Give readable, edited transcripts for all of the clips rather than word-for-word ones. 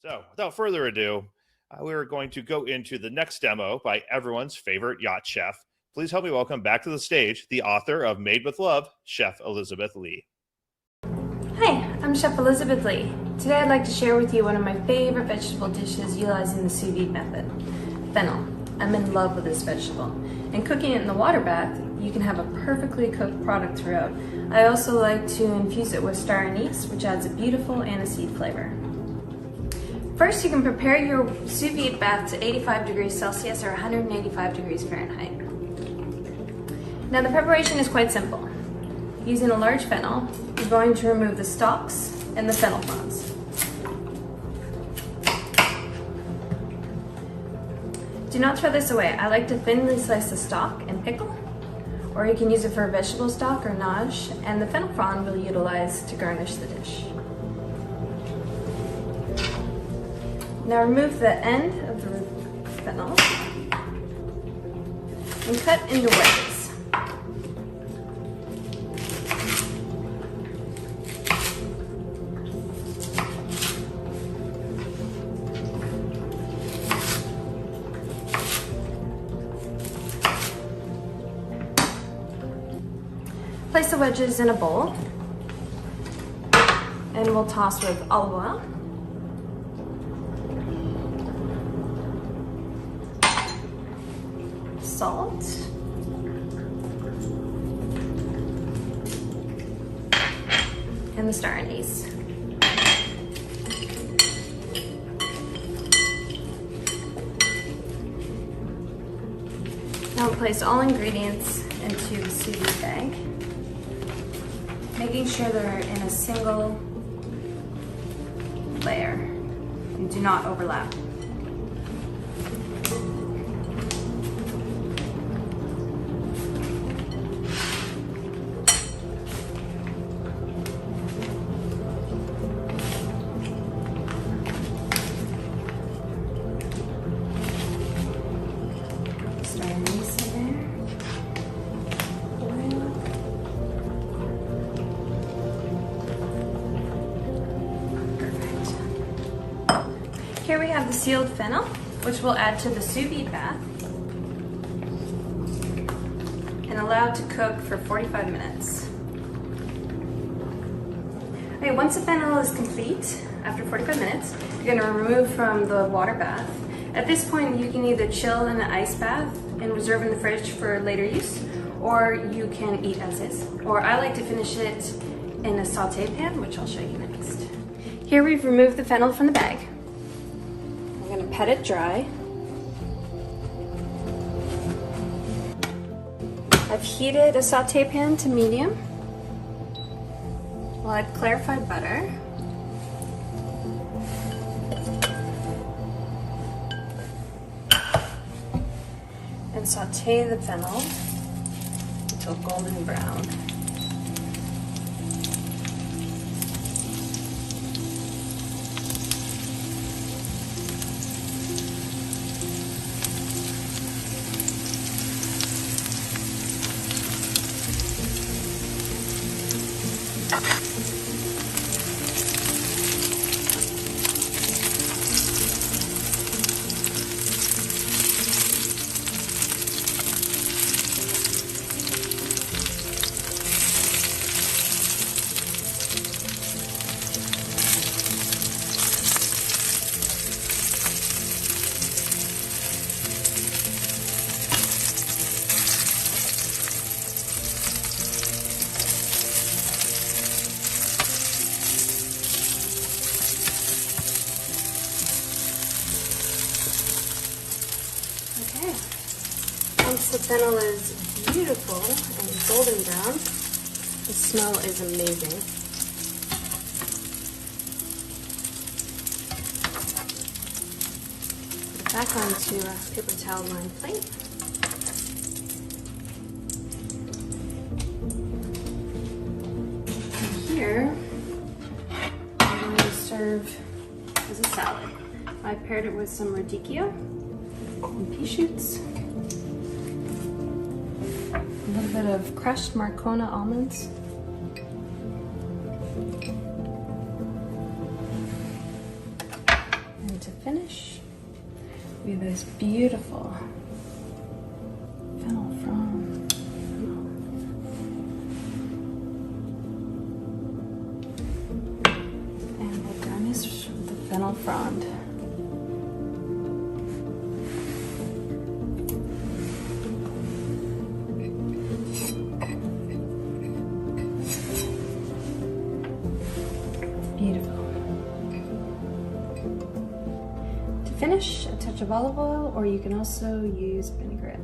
So, without further ado, we're going to go into the next demo by everyone's favorite yacht chef. Please help me welcome back to the stage the author of Made with Love, Chef Elizabeth Lee. Hi, I'm Chef Elizabeth Lee. Today I'd like to share with you one of my favorite vegetable dishes utilizing the sous vide method, fennel. I'm in love with this vegetable. And cooking it in the water bath, you can have a perfectly cooked product throughout. I also like to infuse it with star anise, which adds a beautiful aniseed flavor. First, you can prepare your sous vide bath to 85 degrees Celsius or 185 degrees Fahrenheit. Now the preparation is quite simple. Using a large fennel, you're going to remove the stalks and the fennel fronds. Do not throw this away. I like to thinly slice the stalk and pickle, or you can use it for a vegetable stock or nage, and the fennel frond we'll utilize to garnish the dish. Now remove the end of the fennel and cut into wedges. Place the wedges in a bowl and we'll toss with olive oil, salt, and the star anise. Now we'll place all ingredients into the sous vide bag, making sure they're in a single layer and do not overlap. Star anise in there. Here we have the sealed fennel, which we'll add to the sous vide bath and allow to cook for 45 minutes. Okay, once the fennel is complete, after 45 minutes, you're going to remove from the water bath. At this point, you can either chill in an ice bath and reserve in the fridge for later use, or you can eat as is. Or I like to finish it in a saute pan, which I'll show you next. Here we've removed the fennel from the bag. I'm going to pat it dry. I've heated a saute pan to medium. We'll add clarified butter. And saute the fennel until golden brown. Okay, once the fennel is beautiful and golden brown, the smell is amazing. Put it back onto a paper towel lined plate. And here, I'm going to serve as a salad. I paired it with some radicchio and pea shoots, a little bit of crushed Marcona almonds, be this beautiful fennel frond. And we'll garnish with the fennel frond. Beautiful. To finish, a touch of olive oil, or you can also use vinaigrette.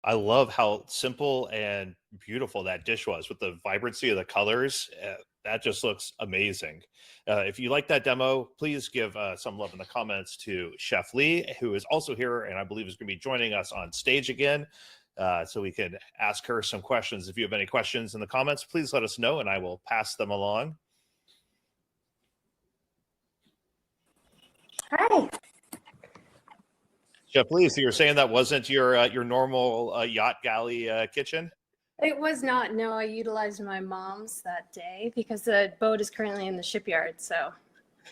I love how simple and beautiful that dish was with the vibrancy of the colors. That just looks amazing. If you like that demo, please give some love in the comments to Chef Lee, who is also here and I believe is going to be joining us on stage again. So we can ask her some questions. If you have any questions in the comments, please let us know and I will pass them along. Hi. Chef Lee, so you're saying that wasn't your normal yacht galley kitchen? It was not. No, I utilized my mom's that day because the boat is currently in the shipyard, so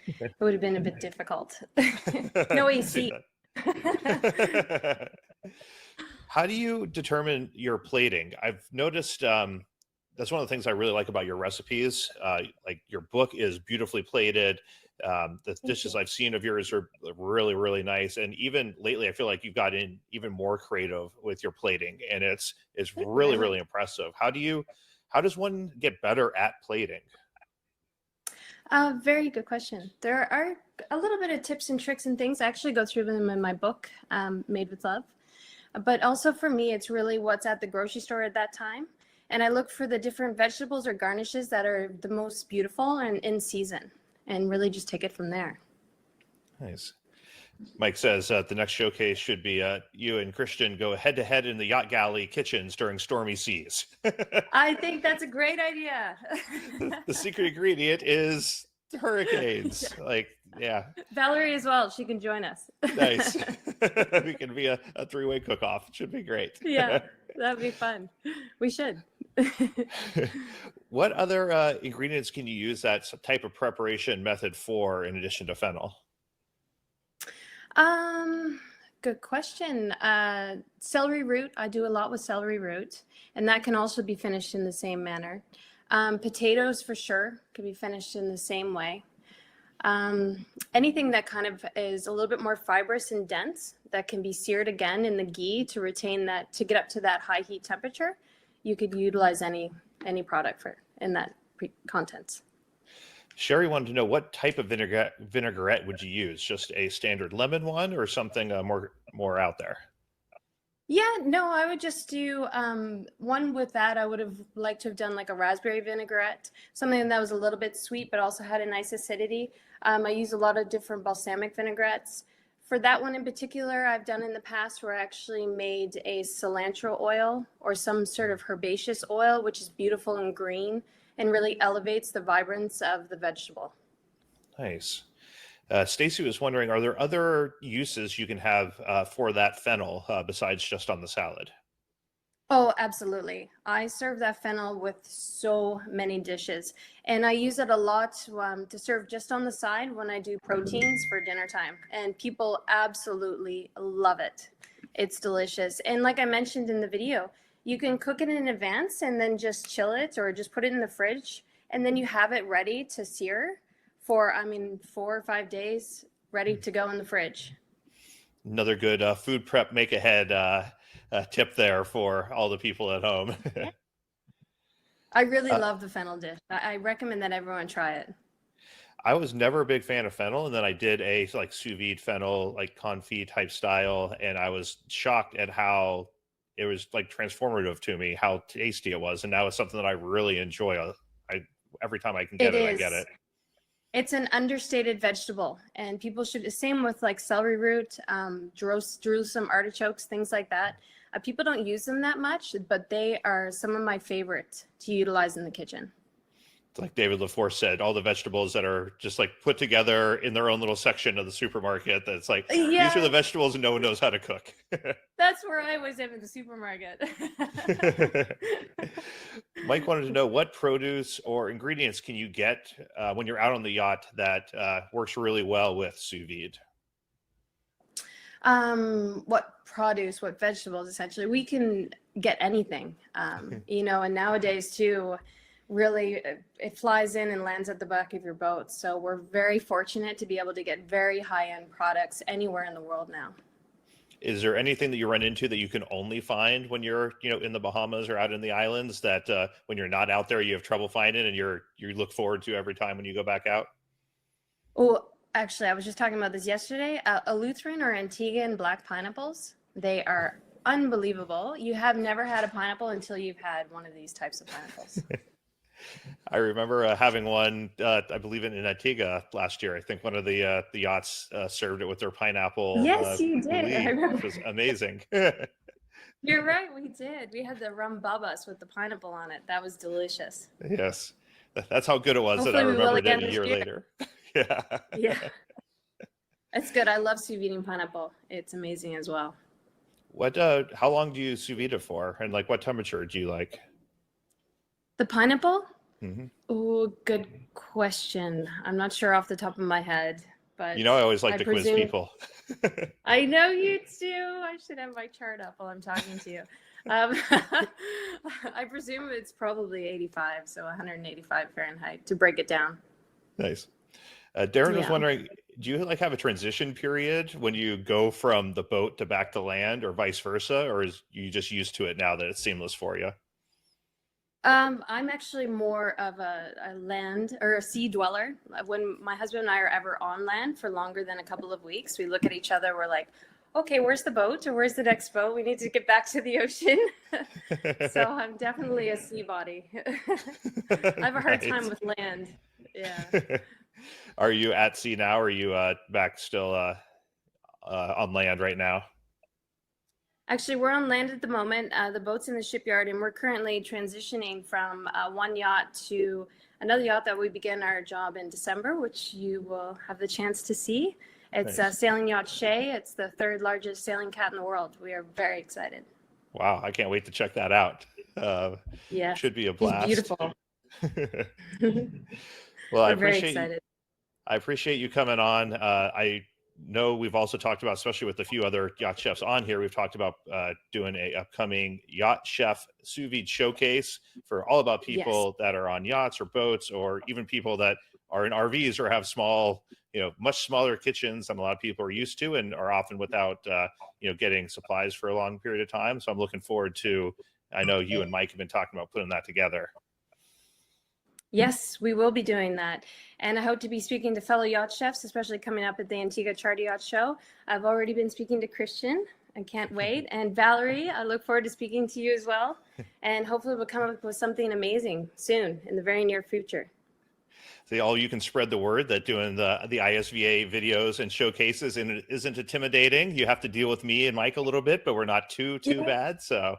it would have been a bit difficult. No AC. How do you determine your plating? I've noticed that's one of the things I really like about your recipes. Like your book is beautifully plated. The dishes I've seen of yours are really, really nice. And even lately, I feel like you've gotten even more creative with your plating, and it's really, really impressive. How does one get better at plating? Very good question. There are a little bit of tips and tricks and things. I actually go through them in my book, Made with Love. But also for me, it's really what's at the grocery store at that time. And I look for the different vegetables or garnishes that are the most beautiful and in season, and really just take it from there. Nice. Mike says the next showcase should be you and Christian go head to head in the yacht galley kitchens during stormy seas. I think that's a great idea. The secret ingredient is hurricanes. Like, yeah. Valerie as well. She can join us. Nice. We can be a three-way cook-off. It should be great. Yeah, that'd be fun. We should. What other ingredients can you use that type of preparation method for in addition to fennel? Good question. Celery root. I do a lot with celery root, and that can also be finished in the same manner. Potatoes for sure can be finished in the same way. Anything that kind of is a little bit more fibrous and dense that can be seared again in the ghee to retain that, to get up to that high heat temperature, you could utilize any product for in that contents. Sherry wanted to know what type of vinaigrette would you use? Just a standard lemon one or something more out there? Yeah, no, I would just do one with that. I would have liked to have done like a raspberry vinaigrette, something that was a little bit sweet, but also had a nice acidity. I use a lot of different balsamic vinaigrettes. For that one in particular, I've done in the past where I actually made a cilantro oil or some sort of herbaceous oil, which is beautiful and green and really elevates the vibrance of the vegetable. Nice. Stacy was wondering, are there other uses you can have for that fennel besides just on the salad? Oh, absolutely. I serve that fennel with so many dishes, and I use it a lot to serve just on the side when I do proteins for dinner time, and people absolutely love it. It's delicious. And like I mentioned in the video, you can cook it in advance and then just chill it or just put it in the fridge, and then you have it ready to sear for, 4 or 5 days, ready to go in the fridge. Another good food prep make ahead tip there for all the people at home. I really love the fennel dish. I recommend that everyone try it. I was never a big fan of fennel, and then I did a like sous vide fennel, like confit type style, and I was shocked at how it was like transformative to me, how tasty it was, and now it's something that I really enjoy. Every time I can get it, I get it. It's an understated vegetable, and people should, same with like celery root, Jerusalem artichokes, things like that. People don't use them that much, but they are some of my favorite to utilize in the kitchen. It's like David LaForce said, all the vegetables that are just like put together in their own little section of the supermarket. That's like, these are the Yeah, vegetables and no one knows how to cook. that's where I was in the supermarket. Mike wanted to know what produce or ingredients can you get when you're out on the yacht that works really well with sous vide? What produce, what vegetables, essentially, we can get anything. And nowadays too, really, it flies in and lands at the back of your boat. So we're very fortunate to be able to get very high-end products anywhere in the world now. Is there anything that you run into that you can only find when you're, in the Bahamas or out in the islands that when you're not out there, you have trouble finding and you look forward to every time when you go back out? Oh, actually, I was just talking about this yesterday. A Lutheran or Antiguan black pineapples, they are unbelievable. You have never had a pineapple until you've had one of these types of pineapples. I remember having one, I believe in Antigua last year. I think one of the yachts served it with their pineapple Yes, you did. I coulis, remember. which was amazing. You're right, we did. We had the rum babas with the pineapple on it. That was delicious. Yes, that's how good it was that I Hopefully we will remembered it again a this year year. later. Yeah. Yeah, it's good. I love sous vide pineapple. It's amazing as well. What? How long do you sous vide it for, and like what temperature do you like? The pineapple? Hmm. Oh, good question. I'm not sure off the top of my head, but I always like I to quiz presume people. I know you do. I should have my chart up while I'm talking to you. I presume it's probably 85, so 185 Fahrenheit to break it down. Nice. Darren was Yeah. wondering, do you like have a transition period when you go from the boat to back to land, or vice versa, or is you just used to it now that it's seamless for you? I'm actually more of a land or a sea dweller. When my husband and I are ever on land for longer than a couple of weeks, we look at each other, we're like, okay, where's the boat or where's the next boat? We need to get back to the ocean. So I'm definitely a sea body. I have a hard time Nice. with land. Yeah. Are you at sea now, or are you back still on land right now? Actually, we're on land at the moment. The boat's in the shipyard, and we're currently transitioning from one yacht to another yacht that we begin our job in December, which you will have the chance to see. It's Nice. Sailing Yacht Shay. It's the third largest sailing cat in the world. We are very excited. Wow, I can't wait to check that out. Uh, Yes, should be a he's blast. beautiful. Well, We're very excited. I appreciate you coming on. I know we've also talked about, especially with a few other yacht chefs on here, we've talked about doing a upcoming yacht chef sous vide showcase for all about Yes. people that are on yachts or boats, or even people that are in RVs or have small, much smaller kitchens than a lot of people are used to, and are often without, getting supplies for a long period of time. So I'm looking forward to, I know you and Mike have been talking about putting that together. Yes, we will be doing that. And I hope to be speaking to fellow yacht chefs, especially coming up at the Antigua Charter Yacht Show. I've already been speaking to Christian. I can't wait. And Valerie, I look forward to speaking to you as well. And hopefully we'll come up with something amazing soon in the very near future. See, all you can spread the word that doing the ISVA videos and showcases and it isn't intimidating. You have to deal with me and Mike a little bit, but we're not too bad. So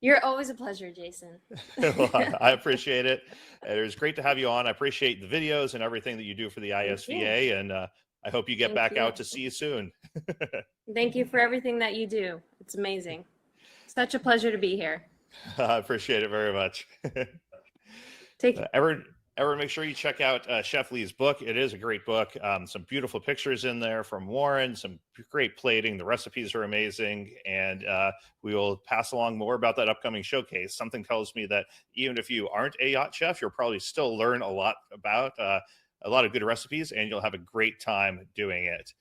You're always a pleasure, Jason. well, I appreciate it. It was great to have you on. I appreciate the videos and everything that you do for the ISVA, and I hope you get back out to see you soon. Thank you for everything that you do. It's amazing. Such a pleasure to be here. I appreciate it very much. Take Everyone, make sure you check out Chef Lee's book. It is a great book. Some beautiful pictures in there from Warren, some great plating. The recipes are amazing. And we will pass along more about that upcoming showcase. Something tells me that even if you aren't a yacht chef, you'll probably still learn a lot about a lot of good recipes, and you'll have a great time doing it.